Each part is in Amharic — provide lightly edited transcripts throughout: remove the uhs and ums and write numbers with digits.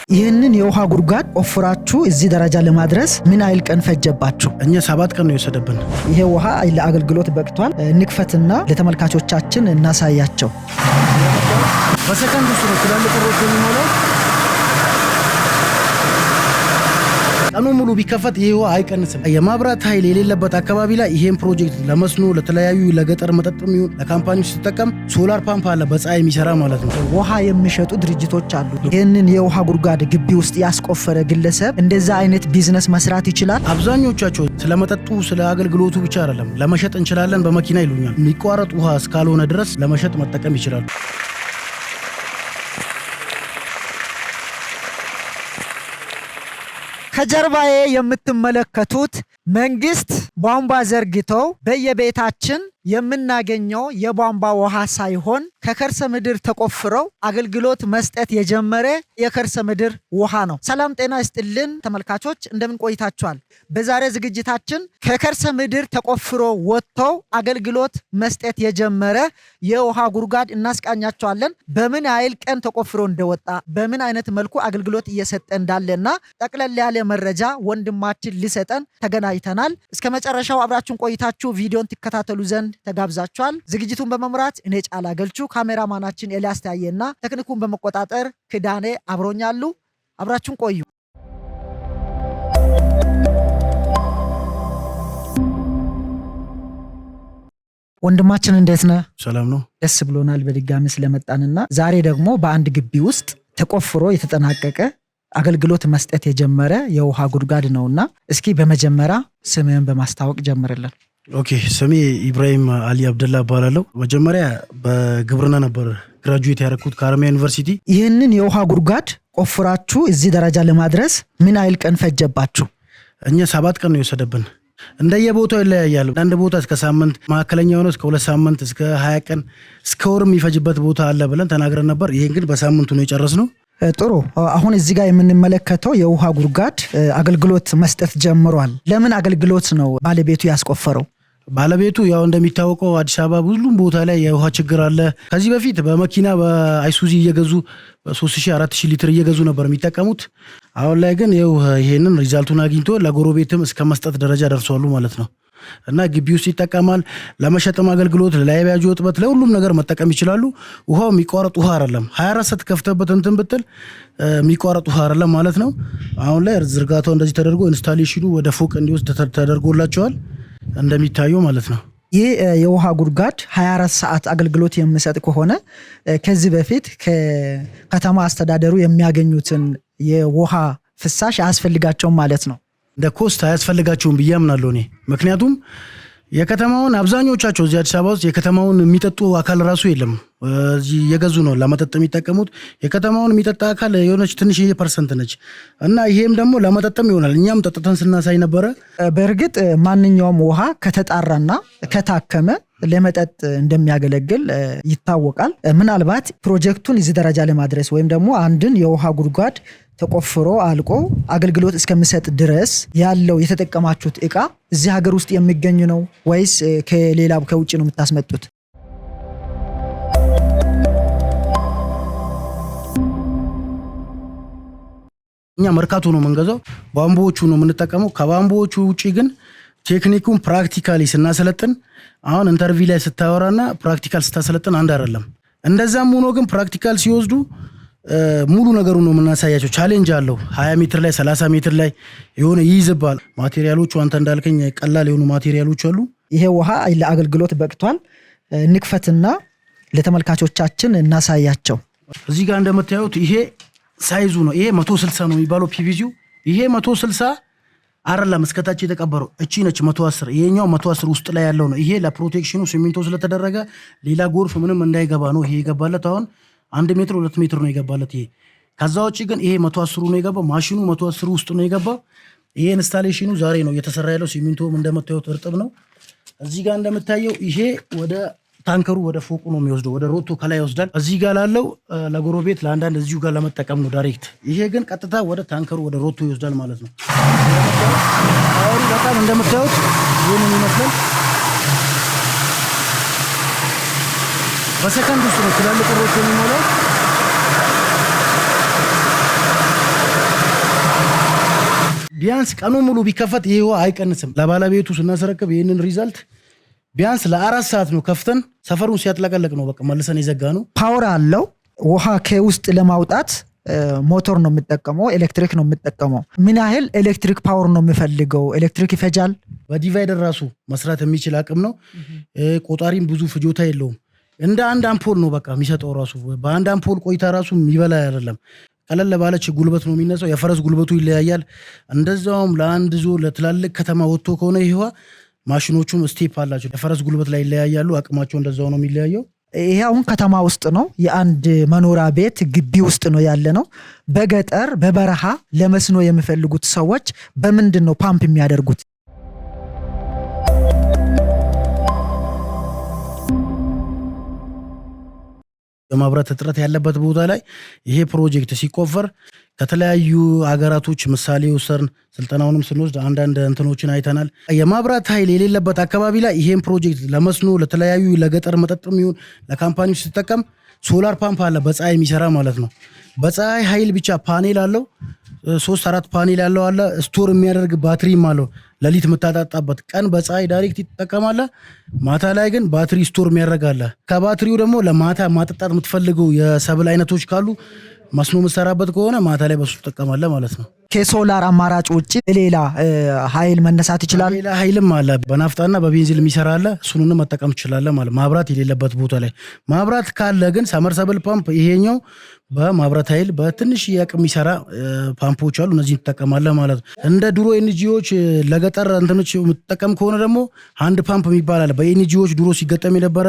ይህንን የውሃ ጉድጓድ ቆፍራችሁ እዚህ ደረጃ ለማድረስ ምን አይል ቀን ፈጀባችሁ? እኛ 7 ቀን ነው የወሰደብን። ይሄ ውሃ ለአገልግሎት በቅቷል። ንክፈትና ለተመልካቾቻችን እናሳያቸው። በሰከንድ ውስጥ ነው ትላልቅ ሮቶ የሚሞላው። ቀኑ ሙሉ ቢከፈት ይሄ ውሃ አይቀንስም። የማብራት ኃይል የሌለበት አካባቢ ላይ ይሄን ፕሮጀክት ለመስኖ ለተለያዩ ለገጠር መጠጥም ይሁን ለካምፓኒዎች ሲጠቀም ሶላር ፓምፕ አለ በፀሐይ የሚሰራ ማለት ነው። ውሃ የሚሸጡ ድርጅቶች አሉ። ይህንን የውሃ ጉድጓድ ግቢ ውስጥ ያስቆፈረ ግለሰብ እንደዛ አይነት ቢዝነስ መስራት ይችላል? አብዛኞቻቸው ስለመጠጡ ስለ አገልግሎቱ ብቻ አይደለም፣ ለመሸጥ እንችላለን በመኪና ይሉኛል። የሚቋረጥ ውሃ እስካልሆነ ድረስ ለመሸጥ መጠቀም ይችላሉ። ከጀርባዬ የምትመለከቱት መንግስት ቧንቧ ዘርግተው በየቤታችን የምናገኘው የቧንቧ ውሃ ሳይሆን ከከርሰ ምድር ተቆፍረው አገልግሎት መስጠት የጀመረ የከርሰ ምድር ውሃ ነው። ሰላም ጤና ይስጥልን ተመልካቾች፣ እንደምን ቆይታችኋል? በዛሬ ዝግጅታችን ከከርሰ ምድር ተቆፍሮ ወጥተው አገልግሎት መስጠት የጀመረ የውሃ ጉድጓድ እናስቃኛቸዋለን። በምን ያህል ቀን ተቆፍሮ እንደወጣ፣ በምን አይነት መልኩ አገልግሎት እየሰጠ እንዳለና ጠቅለል ያለ መረጃ ወንድማችን ሊሰጠን ተገናኝተናል። እስከ መጨረሻው አብራችሁን ቆይታችሁ ቪዲዮን ትከታተሉ ዘንድ ተጋብዛችኋል። ዝግጅቱን በመምራት እኔ ጫላ ገልቹ፣ ካሜራማናችን ኤልያስ ታየና ቴክኒኩን በመቆጣጠር ክዳኔ አብሮኛሉ። አብራችሁን ቆዩ። ወንድማችን እንዴት ነህ? ሰላም ነው። ደስ ብሎናል በድጋሚ ስለመጣንና ዛሬ ደግሞ በአንድ ግቢ ውስጥ ተቆፍሮ የተጠናቀቀ አገልግሎት መስጠት የጀመረ የውሃ ጉድጓድ ነውና እስኪ በመጀመሪያ ስምህን በማስታወቅ ጀምርልን። ኦኬ፣ ስሜ ኢብራሂም አሊ አብደላ እባላለሁ። መጀመሪያ በግብርና ነበር ግራጁዌት ያደረኩት ከሀረማያ ዩኒቨርሲቲ። ይህንን የውሃ ጉድጓድ ቆፍራችሁ እዚህ ደረጃ ለማድረስ ምን አይል ቀን ፈጀባችሁ? እኛ 7 ቀን ነው የወሰደብን። እንደየቦታው ይለያያል። አንድ ቦታ እስከ ሳምንት፣ መካከለኛ ሆኖ እስከ 2 ሳምንት፣ እስከ 20 ቀን፣ እስከ ወር የሚፈጅበት ቦታ አለ ብለን ተናግረን ነበር። ይሄን ግን በሳምንቱ ነው የጨረስነው። ጥሩ። አሁን እዚህ ጋር የምንመለከተው የውሃ ጉድጓድ አገልግሎት መስጠት ጀምሯል። ለምን አገልግሎት ነው ባለቤቱ ያስቆፈረው? ባለቤቱ ያው እንደሚታወቀው አዲስ አበባ ሁሉም ቦታ ላይ የውሃ ችግር አለ። ከዚህ በፊት በመኪና በአይሱዚ እየገዙ 3000 4000 ሊትር እየገዙ ነበር የሚጠቀሙት። አሁን ላይ ግን ይሄንን ሪዛልቱን አግኝቶ ለጎረቤትም እስከ መስጠት ደረጃ ደርሷሉ ማለት ነው። እና ግቢ ውስጥ ይጠቀማል። ለመሸጥም አገልግሎት፣ ለላይባጆ እጥበት፣ ለሁሉም ነገር መጠቀም ይችላሉ። ውሃው የሚቋረጥ ውሃ አይደለም። 24 ሰዓት ከፍተበት እንትን ብትል የሚቋረጥ ውሃ አይደለም ማለት ነው። አሁን ላይ ዝርጋታው እንደዚህ ተደርጎ ኢንስታሌሽኑ ወደ ፎቅ እንዲወስድ ተደርጎላቸዋል እንደሚታየው ማለት ነው። ይህ የውሃ ጉድጓድ 24 ሰዓት አገልግሎት የሚሰጥ ከሆነ ከዚህ በፊት ከከተማ አስተዳደሩ የሚያገኙትን የውሃ ፍሳሽ አያስፈልጋቸውም ማለት ነው። እንደ ኮስት አያስፈልጋቸውም ብዬ አምናለሁ እኔ። ምክንያቱም የከተማውን አብዛኞቻቸው እዚህ አዲስ አበባ ውስጥ የከተማውን የሚጠጡ አካል ራሱ የለም። እዚህ እየገዙ ነው ለመጠጥ የሚጠቀሙት። የከተማውን የሚጠጣ አካል የሆነች ትንሽ ፐርሰንት ነች እና ይሄም ደግሞ ለመጠጥም ይሆናል። እኛም ጠጥተን ስናሳይ ነበረ። በእርግጥ ማንኛውም ውሃ ከተጣራና ከታከመ ለመጠጥ እንደሚያገለግል ይታወቃል። ምናልባት ፕሮጀክቱን እዚህ ደረጃ ለማድረስ ወይም ደግሞ አንድን የውሃ ጉድጓድ ተቆፍሮ አልቆ አገልግሎት እስከሚሰጥ ድረስ ያለው የተጠቀማችሁት እቃ እዚህ ሀገር ውስጥ የሚገኝ ነው ወይስ ከሌላ ከውጭ ነው የምታስመጡት? እኛ መርካቶ ነው የምንገዛው። ቧንቧዎቹ ነው የምንጠቀመው። ከባንቧዎቹ ውጪ ግን ቴክኒኩን ፕራክቲካሊ ስናሰለጥን፣ አሁን ኢንተርቪው ላይ ስታወራና ፕራክቲካል ስታሰለጥን አንድ አይደለም። እንደዛም ሆኖ ግን ፕራክቲካል ሲወስዱ ሙሉ ነገሩ ነው የምናሳያቸው። ቻሌንጅ አለው። 20 ሜትር ላይ 30 ሜትር ላይ የሆነ ይይዝባል። ማቴሪያሎቹ አንተ እንዳልከኝ ቀላል የሆኑ ማቴሪያሎች አሉ። ይሄ ውሃ ለአገልግሎት በቅቷል። ንክፈትና ለተመልካቾቻችን እናሳያቸው። እዚህ ጋር እንደምታዩት ይሄ ሳይዙ ነው። ይሄ 160 ነው የሚባለው ፒቪሲው። ይሄ 160 አይደለም እስከታች የተቀበረው። እቺ ነች 110። ይሄኛው 110 ውስጥ ላይ ያለው ነው። ይሄ ለፕሮቴክሽኑ ሲሚንቶ ስለተደረገ ሌላ ጎርፍ ምንም እንዳይገባ ነው ይሄ የገባለት። አሁን 1 ሜትር 2 ሜትር ነው የገባለት ይሄ። ከዛ ውጪ ግን ይሄ 110 ነው የገባው። ማሽኑ 110 ውስጥ ነው የገባው። ይሄ ኢንስታሌሽኑ ዛሬ ነው እየተሰራ ያለው። ሲሚንቶም እንደምታዩት እርጥብ ነው። እዚህ ጋር እንደምታየው ይሄ ወደ ታንከሩ ወደ ፎቁ ነው የሚወስደው፣ ወደ ሮቶ ከላይ ይወስዳል። እዚህ ጋር ላለው ለጎረቤት ለአንዳንድ እዚሁ ጋር ለመጠቀም ነው ዳይሬክት። ይሄ ግን ቀጥታ ወደ ታንከሩ ወደ ሮቶ ይወስዳል ማለት ነው። አሁን በጣም እንደምታዩት ይሄንን ይመስላል። በሰከንድ ውስጥ ነው ትላልቅ ሮቶ የሚሞላው። ቢያንስ ቀኑ ሙሉ ቢከፈት ይሄ ውሃ አይቀንስም። ለባለቤቱ ስናስረክብ ይህንን ሪዛልት ቢያንስ ለ4 ሰዓት ነው ከፍተን ሰፈሩን ሲያጥለቀለቅ ነው በቃ መልሰን የዘጋ ነው። ፓወር አለው። ውሃ ከውስጥ ለማውጣት ሞተር ነው የምጠቀመው፣ ኤሌክትሪክ ነው የምጠቀመው። ምን ያህል ኤሌክትሪክ ፓወር ነው የምፈልገው? ኤሌክትሪክ ይፈጃል። በዲቫይደር ራሱ መስራት የሚችል አቅም ነው። ቆጣሪም ብዙ ፍጆታ የለውም። እንደ አንድ አምፖል ነው በቃ የሚሰጠው ራሱ። በአንድ አምፖል ቆይታ ራሱ የሚበላ አይደለም። ቀለል ባለች ጉልበት ነው የሚነሳው። የፈረስ ጉልበቱ ይለያያል። እንደዛውም ለአንድ ዞ ለትላልቅ ከተማ ወጥቶ ከሆነ ይሄ ማሽኖቹም ስቴፕ አላቸው። የፈረስ ጉልበት ላይ ይለያያሉ። አቅማቸው እንደዛው ነው የሚለያየው። ይሄ አሁን ከተማ ውስጥ ነው፣ የአንድ መኖሪያ ቤት ግቢ ውስጥ ነው ያለ ነው። በገጠር በበረሃ ለመስኖ የሚፈልጉት ሰዎች በምንድን ነው ፓምፕ የሚያደርጉት? የማብራት እጥረት ያለበት ቦታ ላይ ይሄ ፕሮጀክት ሲቆፈር ከተለያዩ ሀገራቶች ምሳሌ ወሰርን ስልጠናውንም ስንወስድ አንዳንድ እንትኖችን አይተናል። የማብራት ኃይል የሌለበት አካባቢ ላይ ይሄን ፕሮጀክት ለመስኖ ለተለያዩ ለገጠር መጠጥም ይሁን ለካምፓኒዎች ሲጠቀም ሶላር ፓምፕ አለ በፀሐይ የሚሰራ ማለት ነው። በፀሐይ ኃይል ብቻ ፓኔል አለው 3-4 ፓኔል ያለው አለ። ስቶር የሚያደርግ ባትሪም አለው። ለሊት የምታጣጣበት ቀን በፀሐይ ዳይሬክት ይጠቀማለ። ማታ ላይ ግን ባትሪ ስቶር የሚያደርግ አለ። ከባትሪው ደግሞ ለማታ ማጠጣት የምትፈልገው የሰብል አይነቶች ካሉ መስኖ የምትሰራበት ከሆነ ማታ ላይ በሱ ትጠቀማለ ማለት ነው። ከሶላር አማራጭ ውጪ ሌላ ኃይል መነሳት ይችላል። ሌላ ኃይልም አለ በናፍጣና በቤንዚል የሚሰራ አለ። እሱንም መጠቀም ትችላለህ ማለት ማብራት የሌለበት ቦታ ላይ። ማብራት ካለ ግን ሰመርሰብል ፓምፕ ይሄኛው በማብራት ኃይል በትንሽ ያቅም የሚሰራ ፓምፖች አሉ። እነዚህ ትጠቀማለህ ማለት ነው። እንደ ድሮ ኤንጂዎች ለገጠር እንትኖች የምትጠቀም ከሆነ ደግሞ አንድ ፓምፕ የሚባል አለ። በኤንጂዎች ድሮ ሲገጠም የነበረ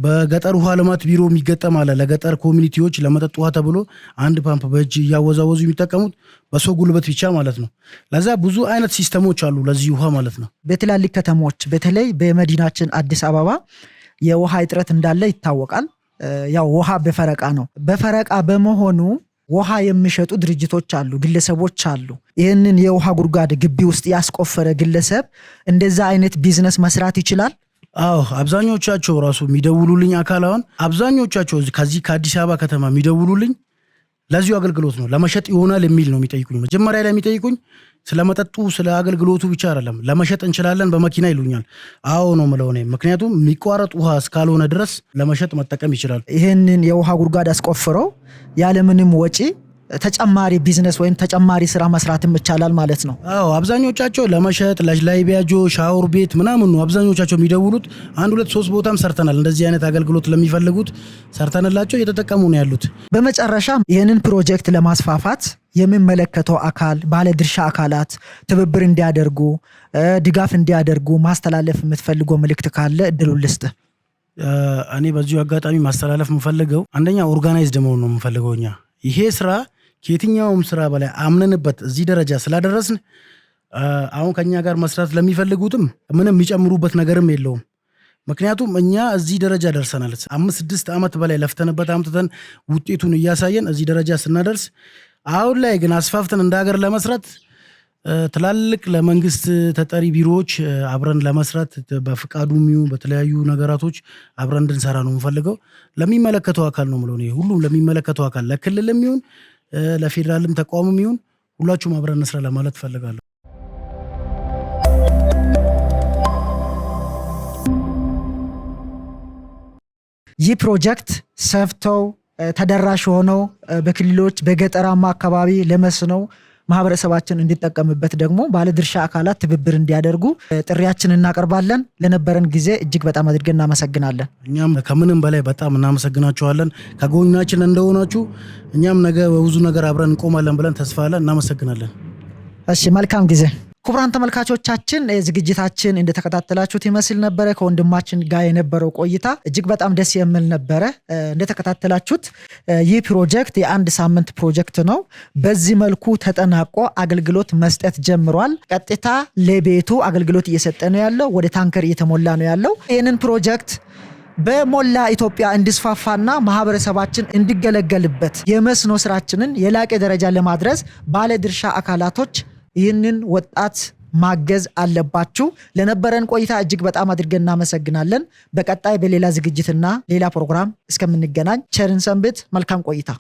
በገጠር ውሃ ልማት ቢሮ የሚገጠም አለ። ለገጠር ኮሚኒቲዎች ለመጠጥ ውሃ ተብሎ አንድ ፓምፕ በእጅ እያወዛወዙ የሚጠቀሙት በሰው ጉልበት ብቻ ማለት ነው። ለዛ ብዙ አይነት ሲስተሞች አሉ ለዚህ ውሃ ማለት ነው። በትላልቅ ከተሞች በተለይ በመዲናችን አዲስ አበባ የውሃ እጥረት እንዳለ ይታወቃል። ያው ውሃ በፈረቃ ነው። በፈረቃ በመሆኑ ውሃ የሚሸጡ ድርጅቶች አሉ፣ ግለሰቦች አሉ። ይህንን የውሃ ጉድጓድ ግቢ ውስጥ ያስቆፈረ ግለሰብ እንደዛ አይነት ቢዝነስ መስራት ይችላል። አዎ አብዛኞቻቸው ራሱ የሚደውሉልኝ አካል አሁን አብዛኞቻቸው ከዚህ ከአዲስ አበባ ከተማ የሚደውሉልኝ ለዚሁ አገልግሎት ነው። ለመሸጥ ይሆናል የሚል ነው የሚጠይቁኝ። መጀመሪያ ላይ የሚጠይቁኝ ስለመጠጡ ስለ አገልግሎቱ ብቻ አይደለም። ለመሸጥ እንችላለን በመኪና ይሉኛል። አዎ ነው የምለው እኔ። ምክንያቱም የሚቋረጥ ውሃ እስካልሆነ ድረስ ለመሸጥ መጠቀም ይችላል። ይህንን የውሃ ጉድጓድ አስቆፍረው ያለምንም ወጪ ተጨማሪ ቢዝነስ ወይም ተጨማሪ ስራ መስራትም ይቻላል ማለት ነው። አዎ አብዛኞቻቸው ለመሸጥ ለላይቢያጆ ሻወር ቤት ምናምን ነው አብዛኞቻቸው የሚደውሉት። 1-2-3 ቦታም ሰርተናል። እንደዚህ አይነት አገልግሎት ለሚፈልጉት ሰርተንላቸው እየተጠቀሙ ነው ያሉት። በመጨረሻ ይህንን ፕሮጀክት ለማስፋፋት የሚመለከተው አካል ባለድርሻ አካላት ትብብር እንዲያደርጉ ድጋፍ እንዲያደርጉ ማስተላለፍ የምትፈልገው መልእክት ካለ እድሉን ልስጥ። እኔ በዚሁ አጋጣሚ ማስተላለፍ የምፈልገው አንደኛ ኦርጋናይዝድ መሆን ነው የምፈልገው። እኛ ይሄ ስራ ከየትኛውም ስራ በላይ አምነንበት እዚህ ደረጃ ስላደረስን አሁን ከኛ ጋር መስራት ለሚፈልጉትም ምንም የሚጨምሩበት ነገርም የለውም። ምክንያቱም እኛ እዚህ ደረጃ ደርሰናል። 5-6 ዓመት በላይ ለፍተንበት አምጥተን ውጤቱን እያሳየን እዚህ ደረጃ ስናደርስ፣ አሁን ላይ ግን አስፋፍተን እንደ ሀገር ለመስራት ትላልቅ ለመንግስት ተጠሪ ቢሮዎች አብረን ለመስራት በፍቃዱም ይሁን በተለያዩ ነገራቶች አብረን እንድንሰራ ነው የምፈልገው። ለሚመለከተው አካል ነው የምለው እኔ። ሁሉም ለሚመለከተው አካል ለክልልም ይሁን ለፌዴራልም ተቋምም ይሁን ሁላችሁም አብረን እንስራ ለማለት ፈልጋለሁ። ይህ ፕሮጀክት ሰፍተው ተደራሽ ሆነው በክልሎች በገጠራማ አካባቢ ለመስኖ ማህበረሰባችን እንዲጠቀምበት ደግሞ ባለድርሻ አካላት ትብብር እንዲያደርጉ ጥሪያችንን እናቀርባለን። ለነበረን ጊዜ እጅግ በጣም አድርገን እናመሰግናለን። እኛም ከምንም በላይ በጣም እናመሰግናችኋለን። ከጎናችን እንደሆናችሁ እኛም ነገ በብዙ ነገር አብረን እንቆማለን ብለን ተስፋ አለን። እናመሰግናለን። እሺ፣ መልካም ጊዜ። ክቡራን ተመልካቾቻችን ዝግጅታችን እንደተከታተላችሁት ይመስል ነበረ። ከወንድማችን ጋር የነበረው ቆይታ እጅግ በጣም ደስ የሚል ነበረ። እንደተከታተላችሁት ይህ ፕሮጀክት የ1 ሳምንት ፕሮጀክት ነው። በዚህ መልኩ ተጠናቆ አገልግሎት መስጠት ጀምሯል። ቀጥታ ለቤቱ አገልግሎት እየሰጠ ነው ያለው። ወደ ታንከር እየተሞላ ነው ያለው። ይህንን ፕሮጀክት በሞላ ኢትዮጵያ እንዲስፋፋና ማህበረሰባችን እንዲገለገልበት የመስኖ ስራችንን የላቀ ደረጃ ለማድረስ ባለድርሻ አካላቶች ይህንን ወጣት ማገዝ አለባችሁ። ለነበረን ቆይታ እጅግ በጣም አድርገን እናመሰግናለን። በቀጣይ በሌላ ዝግጅትና ሌላ ፕሮግራም እስከምንገናኝ ቸርን ሰንብት። መልካም ቆይታ